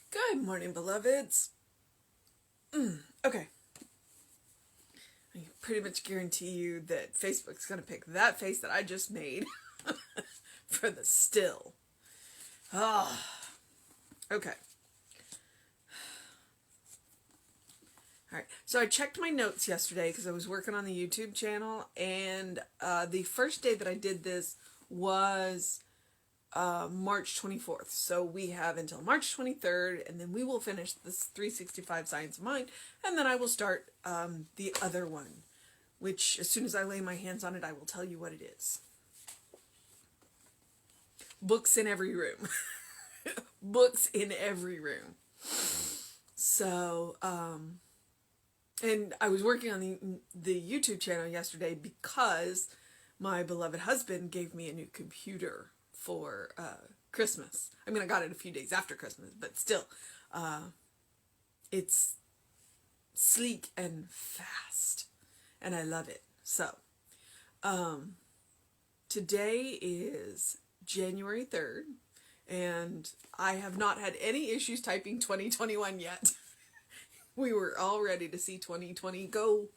Good morning, beloveds. Okay. I can pretty much guarantee you that Facebook's going to pick that face that I just made for the still. Ah, okay. All right. So I checked my notes yesterday because I was working on the YouTube channel, and the first day that I did this was March 24th. So we have until March 23rd, and then we will finish this 365 Science of Mind, and then I will start the other one, which as soon as I lay my hands on it, I will tell you what it is. Books in every room. Books in every room. So, and I was working on the YouTube channel yesterday because my beloved husband gave me a new computer for Christmas. I mean, I got it a few days after Christmas, but still, it's sleek and fast, and I love it. So, today is January 3rd, and I have not had any issues typing 2021 yet. We were all ready to see 2020 go.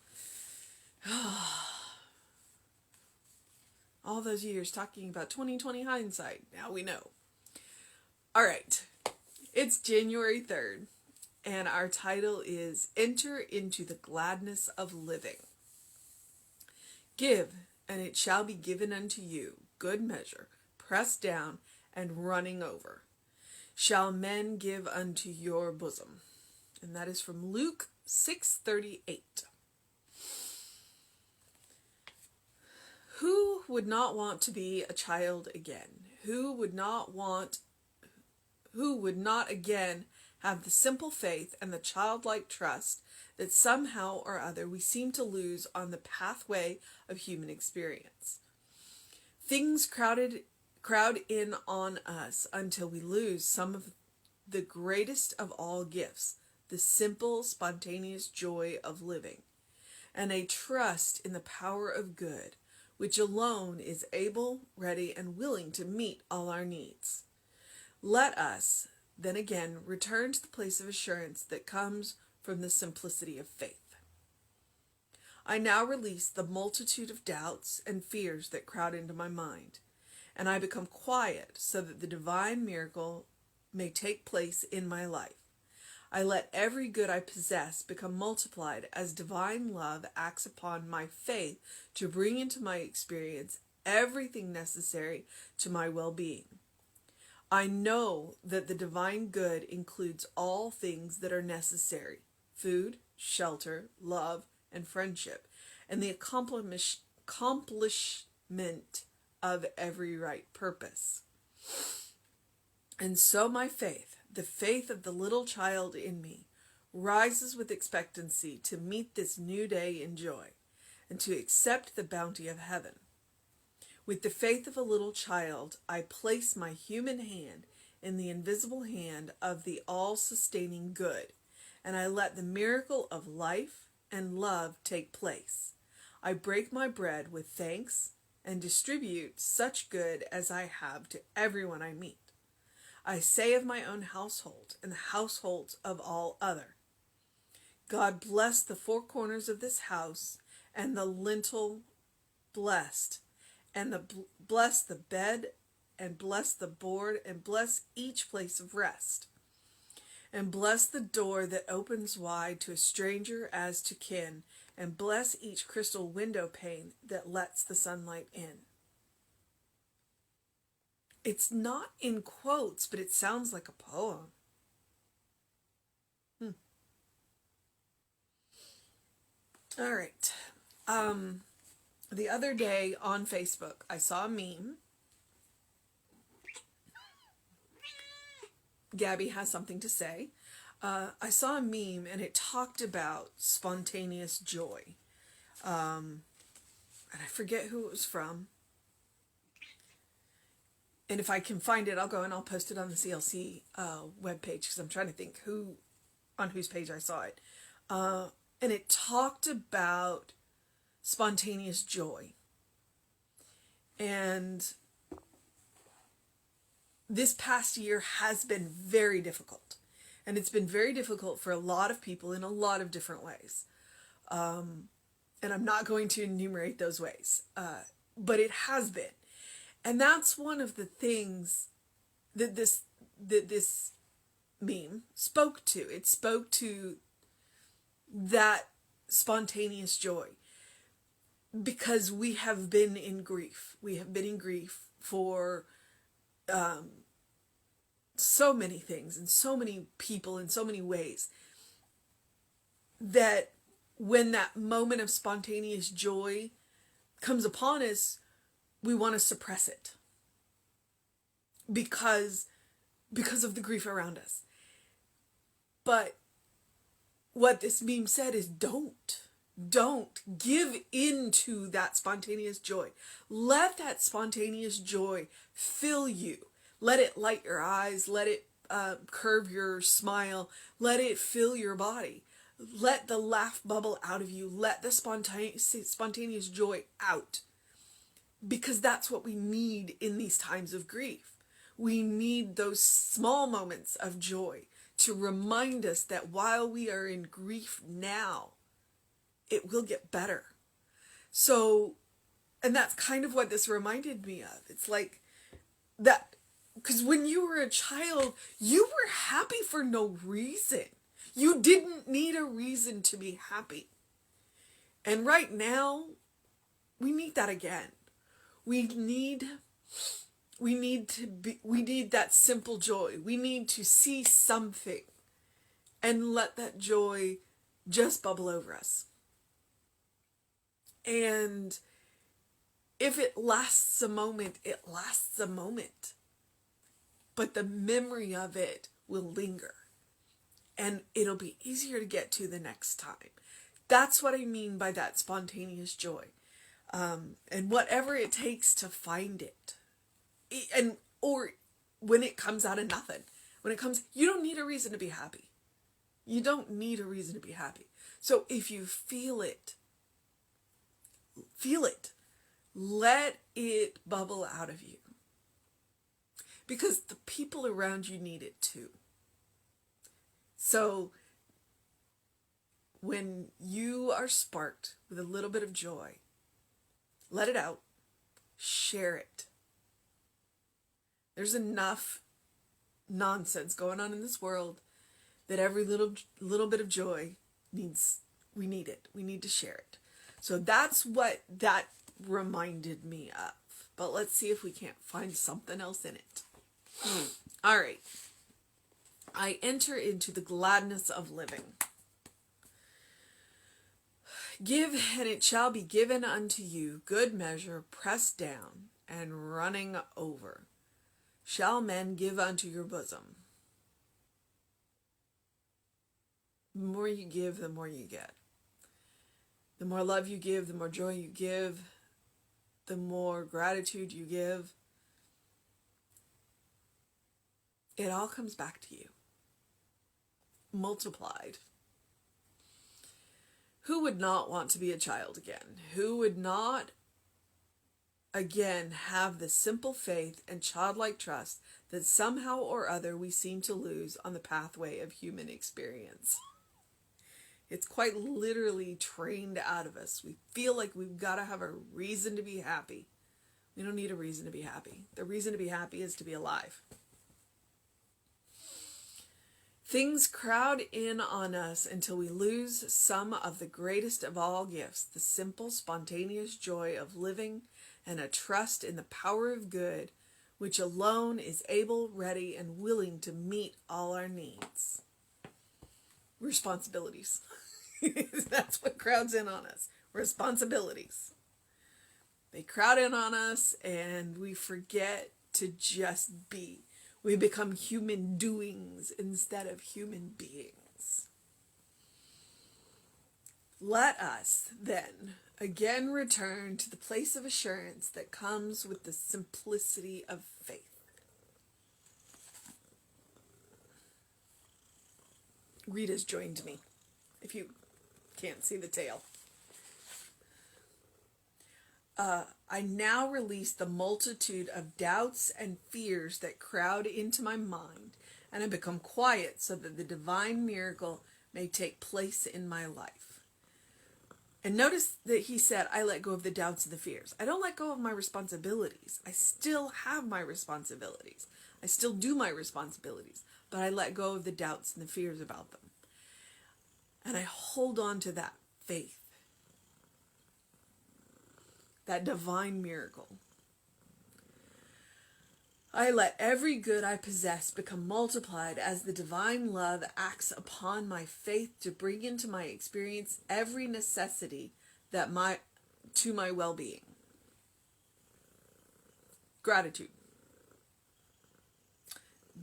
All those years talking about 2020 hindsight. Now we know. All right. It's January 3rd, and our title is Enter into the Gladness of Living. Give, and it shall be given unto you, good measure, pressed down and running over, shall men give unto your bosom. And that is from Luke 6:38. Who would not want to be a child again? Who would not again have the simple faith and the childlike trust that somehow or other we seem to lose on the pathway of human experience? Things crowd in on us until we lose some of the greatest of all gifts, the simple, spontaneous joy of living, and a trust in the power of good, which alone is able, ready, and willing to meet all our needs. Let us, then again, return to the place of assurance that comes from the simplicity of faith. I now release the multitude of doubts and fears that crowd into my mind, and I become quiet so that the divine miracle may take place in my life. I let every good I possess become multiplied as divine love acts upon my faith to bring into my experience everything necessary to my well-being. I know that the divine good includes all things that are necessary: food, shelter, love, and friendship, and the accomplishment of every right purpose. And so my faith, the faith of the little child in me, rises with expectancy to meet this new day in joy and to accept the bounty of heaven. With the faith of a little child, I place my human hand in the invisible hand of the all-sustaining good, and I let the miracle of life and love take place. I break my bread with thanks and distribute such good as I have to everyone I meet. I say of my own household and the households of all other, God bless the four corners of this house, and the lintel blessed, and bless the bed, and bless the board, and bless each place of rest, and bless the door that opens wide to a stranger as to kin, and bless each crystal window pane that lets the sunlight in. It's not in quotes, but it sounds like a poem. All right. The other day on Facebook, I saw a meme. Gabby has something to say. I saw a meme, and it talked about spontaneous joy. And I forget who it was from. And if I can find it, I'll go and I'll post it on the CLC webpage, because I'm trying to think on whose page I saw it. And it talked about spontaneous joy. And this past year has been very difficult. And it's been very difficult for a lot of people in a lot of different ways. And I'm not going to enumerate those ways, but it has been. And that's one of the things that this meme spoke to. It spoke to that spontaneous joy, because we have been in grief. We have been in grief for so many things and so many people in so many ways, that when that moment of spontaneous joy comes upon us, we want to suppress it because of the grief around us. But what this meme said is don't give in to that spontaneous joy. Let that spontaneous joy fill you. Let it light your eyes. Let it curve your smile. Let it fill your body. Let the laugh bubble out of you. Let the spontaneous joy out. Because that's what we need in these times of grief. We need those small moments of joy to remind us that while we are in grief now, it will get better. So, and that's kind of what this reminded me of. It's like that, because when you were a child, you were happy for no reason. You didn't need a reason to be happy. And right now, we need that again. We need that simple joy. We need to see something and let that joy just bubble over us. And if it lasts a moment, it lasts a moment. But the memory of it will linger. And it'll be easier to get to the next time. That's what I mean by that spontaneous joy. And whatever it takes to find it. Or when it comes out of nothing. When it comes, you don't need a reason to be happy. You don't need a reason to be happy. So if you feel it. Let it bubble out of you. Because the people around you need it too. So when you are sparked with a little bit of joy, let it out. Share it. There's enough nonsense going on in this world that every little bit of joy we need it. We need to share it. So that's what that reminded me of. But let's see if we can't find something else in it. All right. I enter into the gladness of living. Give, and it shall be given unto you, good measure, pressed down, and running over. Shall men give unto your bosom? The more you give, the more you get. The more love you give, the more joy you give, the more gratitude you give. It all comes back to you. Multiplied. Who would not want to be a child again? Who would not, again, have the simple faith and childlike trust that somehow or other we seem to lose on the pathway of human experience? It's quite literally trained out of us. We feel like we've got to have a reason to be happy. We don't need a reason to be happy. The reason to be happy is to be alive. Things crowd in on us until we lose some of the greatest of all gifts, the simple, spontaneous joy of living and a trust in the power of good, which alone is able, ready, and willing to meet all our needs. Responsibilities. That's what crowds in on us. Responsibilities. They crowd in on us and we forget to just be. We become human doings instead of human beings. Let us then again return to the place of assurance that comes with the simplicity of faith. Rita's joined me, if you can't see the tail. I now release the multitude of doubts and fears that crowd into my mind and I become quiet so that the divine miracle may take place in my life. And notice that he said, I let go of the doubts and the fears. I don't let go of my responsibilities. I still have my responsibilities. I still do my responsibilities, but I let go of the doubts and the fears about them. And I hold on to that faith, that divine miracle. I let every good I possess become multiplied as the divine love acts upon my faith to bring into my experience every necessity to my well-being. Gratitude.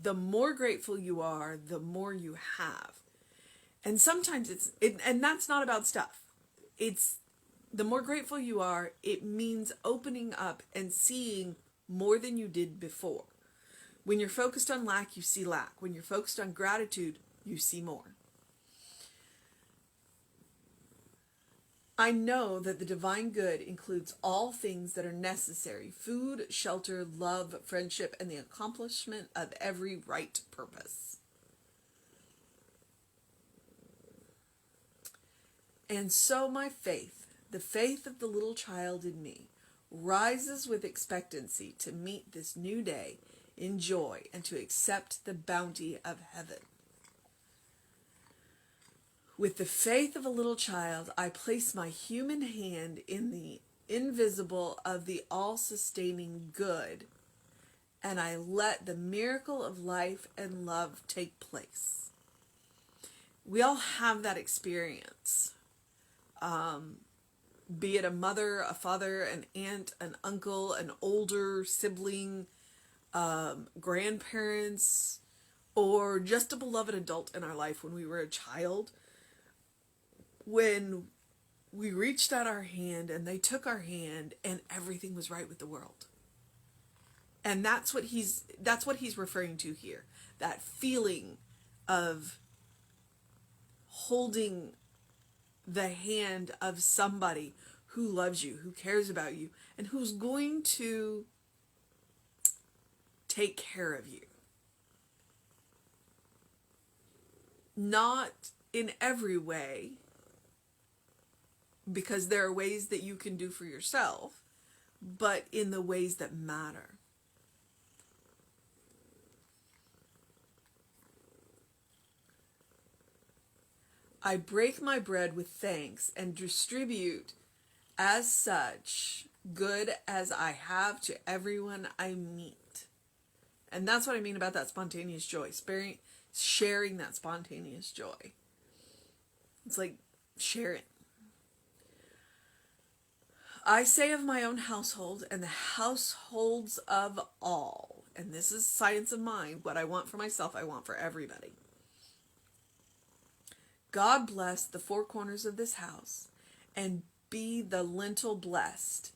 The more grateful you are, the more you have. And sometimes and that's not about stuff. It's the more grateful you are, it means opening up and seeing more than you did before. When you're focused on lack, you see lack. When you're focused on gratitude, you see more. I know that the divine good includes all things that are necessary: food, shelter, love, friendship, and the accomplishment of every right purpose. And so my faith, the faith of the little child in me, rises with expectancy to meet this new day in joy and to accept the bounty of heaven. With the faith of a little child, I place my human hand in the invisible of the all-sustaining good, and I let the miracle of life and love take place. We all have that experience. Be it a mother, a father, an aunt, an uncle, an older sibling, grandparents, or just a beloved adult in our life when we were a child, when we reached out our hand and they took our hand and everything was right with the world. And that's what he's referring to here. That feeling of holding the hand of somebody who loves you, who cares about you, and who's going to take care of you. Not in every way, because there are ways that you can do for yourself, but in the ways that matter. I break my bread with thanks and distribute as such good as I have to everyone I meet. And that's what I mean about that spontaneous joy. Sharing that spontaneous joy. It's like, share it. I say of my own household and the households of all, and this is science of mind, what I want for myself, I want for everybody. God bless the four corners of this house, and be the lintel blessed,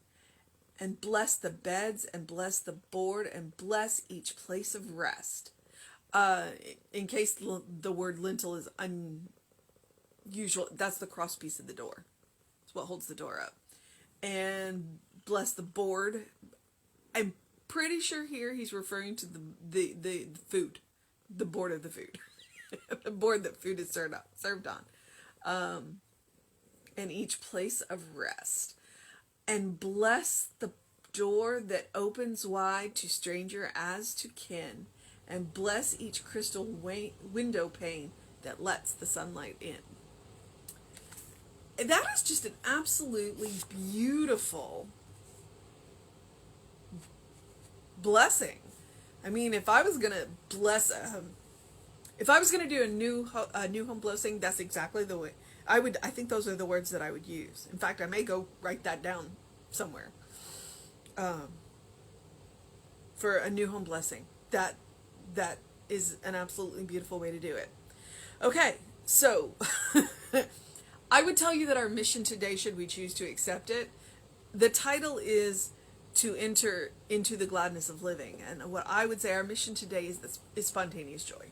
and bless the beds, and bless the board, and bless each place of rest. In case the word lintel is unusual, that's the cross piece of the door. It's what holds the door up. And bless the board. I'm pretty sure here he's referring to the food, the board of the food. The board that food is served on. And each place of rest. And bless the door that opens wide to stranger as to kin. And bless each crystal window pane that lets the sunlight in. And that is just an absolutely beautiful blessing. I mean, if I was going to bless if I was going to do a new home blessing, that's exactly the way I think those are the words that I would use. In fact, I may go write that down somewhere. For a new home blessing. That is an absolutely beautiful way to do it. Okay, so I would tell you that our mission today, should we choose to accept it, the title is to enter into the gladness of living. And what I would say our mission today is spontaneous joy.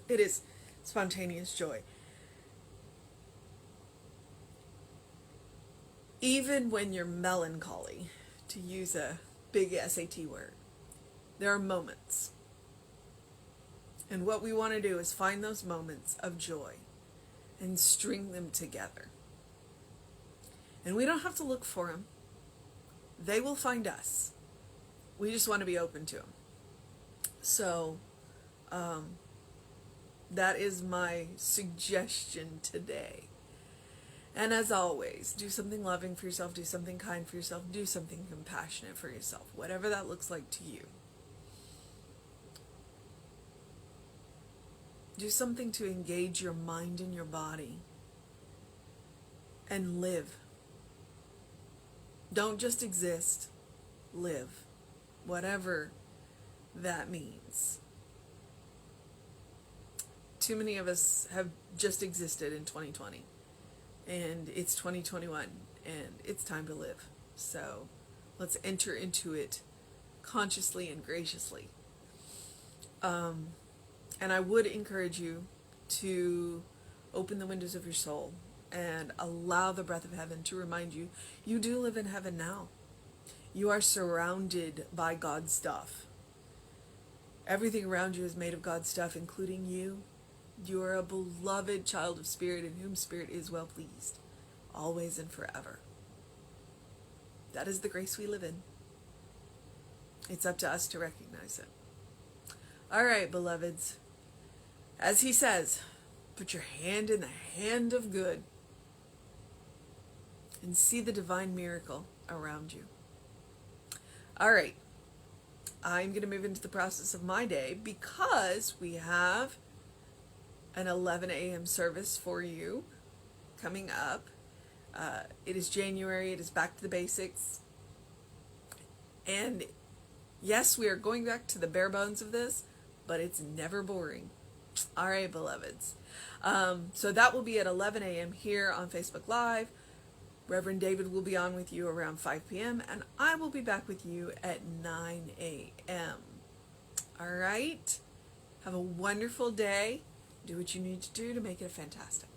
It is spontaneous joy. Even when you're melancholy, to use a big SAT word, there are moments. And what we want to do is find those moments of joy and string them together. And we don't have to look for them. They will find us. We just want to be open to them. So, that is my suggestion today. And as always, do something loving for yourself, do something kind for yourself, do something compassionate for yourself, whatever that looks like to you. Do something to engage your mind and your body and live. Don't just exist, live, whatever that means. Too many of us have just existed in 2020, and it's 2021, and it's time to live. So let's enter into it consciously and graciously. And I would encourage you to open the windows of your soul and allow the breath of heaven to remind you, you do live in heaven now. You are surrounded by God's stuff. Everything around you is made of God's stuff, including you. You are a beloved child of Spirit, in whom Spirit is well pleased, always and forever. That is the grace we live in. It's up to us to recognize it. All right, beloveds. As he says, put your hand in the hand of good and see the divine miracle around you. All right. I'm going to move into the process of my day because we have an 11 a.m. service for you coming up. It is January. It is back to the basics. And yes, we are going back to the bare bones of this, but it's never boring. All right, beloveds. So that will be at 11 a.m. here on Facebook Live. Reverend David will be on with you around 5 p.m. and I will be back with you at 9 a.m. All right? Have a wonderful day. Do what you need to do to make it fantastic.